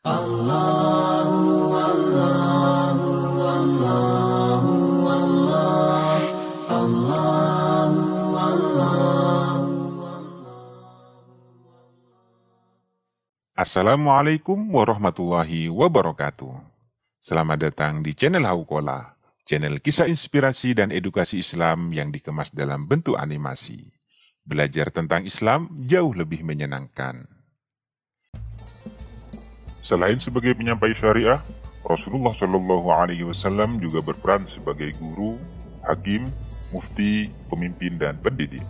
Allahu Allahu Allahu Allahu Allahu. Assalamualaikum warahmatullahi wabarakatuh. Selamat datang di channel Haukola, channel kisah inspirasi dan edukasi Islam yang dikemas dalam bentuk animasi. Belajar tentang Islam jauh lebih menyenangkan. Selain sebagai penyampai syariah, Rasulullah Shallallahu Alaihi Wasallam juga berperan sebagai guru, hakim, mufti, pemimpin, dan pendidik.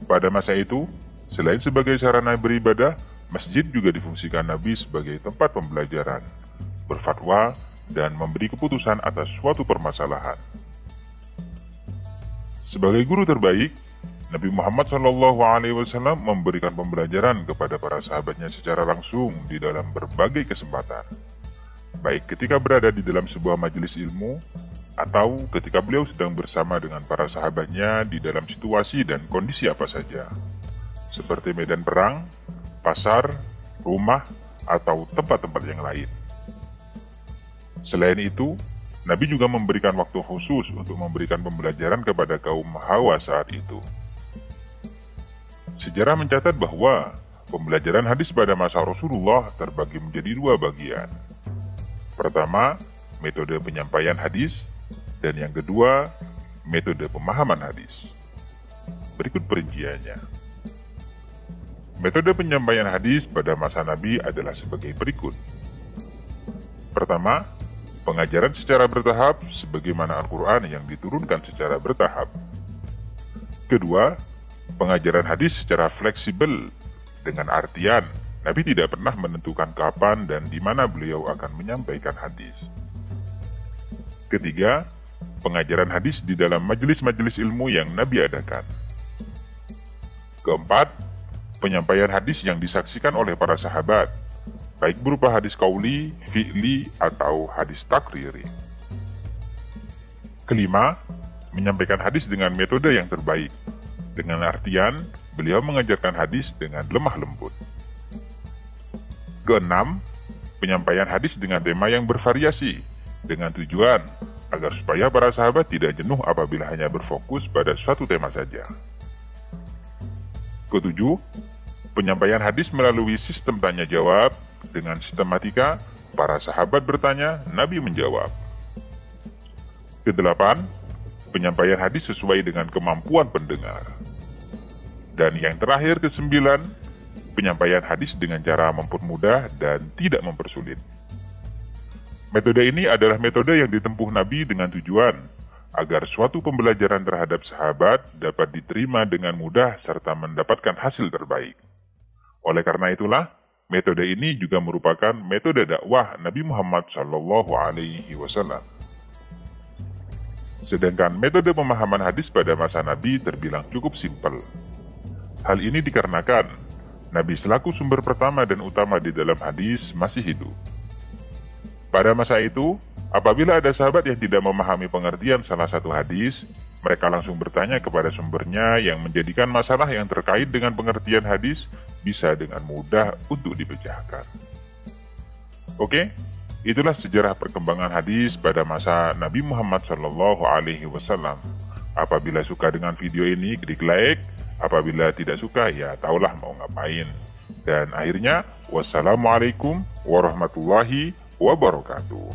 Pada masa itu, selain sebagai sarana beribadah, masjid juga difungsikan Nabi sebagai tempat pembelajaran, berfatwa, dan memberi keputusan atas suatu permasalahan. Sebagai guru terbaik, Nabi Muhammad SAW memberikan pembelajaran kepada para sahabatnya secara langsung di dalam berbagai kesempatan, baik ketika berada di dalam sebuah majelis ilmu, atau ketika beliau sedang bersama dengan para sahabatnya di dalam situasi dan kondisi apa saja, seperti medan perang, pasar, rumah, atau tempat-tempat yang lain. Selain itu, Nabi juga memberikan waktu khusus untuk memberikan pembelajaran kepada kaum Hawa saat itu. Sejarah mencatat bahwa pembelajaran hadis pada masa Rasulullah terbagi menjadi dua bagian. Pertama, metode penyampaian hadis, dan yang kedua, metode pemahaman hadis. Berikut perinciannya. Metode penyampaian hadis pada masa Nabi adalah sebagai berikut. Pertama, pengajaran secara bertahap sebagaimana Al-Quran yang diturunkan secara bertahap. Kedua, pengajaran hadis secara fleksibel, dengan artian Nabi tidak pernah menentukan kapan dan di mana beliau akan menyampaikan hadis. Ketiga, pengajaran hadis di dalam majelis-majelis ilmu yang Nabi adakan. Keempat, penyampaian hadis yang disaksikan oleh para sahabat, baik berupa hadis qauli, fi'li, atau hadis takriri. Kelima, menyampaikan hadis dengan metode yang terbaik, dengan artian beliau mengajarkan hadis dengan lemah lembut. Keenam, penyampaian hadis dengan tema yang bervariasi, dengan tujuan agar supaya para sahabat tidak jenuh apabila hanya berfokus pada suatu tema saja. Ketujuh, penyampaian hadis melalui sistem tanya-jawab, dengan sistematika para sahabat bertanya, Nabi menjawab. Kedelapan, penyampaian hadis sesuai dengan kemampuan pendengar. Dan yang terakhir kesembilan, penyampaian hadis dengan cara mempermudah dan tidak mempersulit. Metode ini adalah metode yang ditempuh Nabi dengan tujuan agar suatu pembelajaran terhadap sahabat dapat diterima dengan mudah serta mendapatkan hasil terbaik. Oleh karena itulah, metode ini juga merupakan metode dakwah Nabi Muhammad SAW. Sedangkan metode pemahaman hadis pada masa Nabi terbilang cukup simpel. Hal ini dikarenakan Nabi selaku sumber pertama dan utama di dalam hadis masih hidup. Pada masa itu, apabila ada sahabat yang tidak memahami pengertian salah satu hadis, mereka langsung bertanya kepada sumbernya yang menjadikan masalah yang terkait dengan pengertian hadis bisa dengan mudah untuk dipecahkan. Oke, itulah sejarah perkembangan hadis pada masa Nabi Muhammad SAW. Apabila suka dengan video ini, klik like. Apabila tidak suka, ya taulah mau ngapain. Dan akhirnya, wassalamualaikum warahmatullahi wabarakatuh.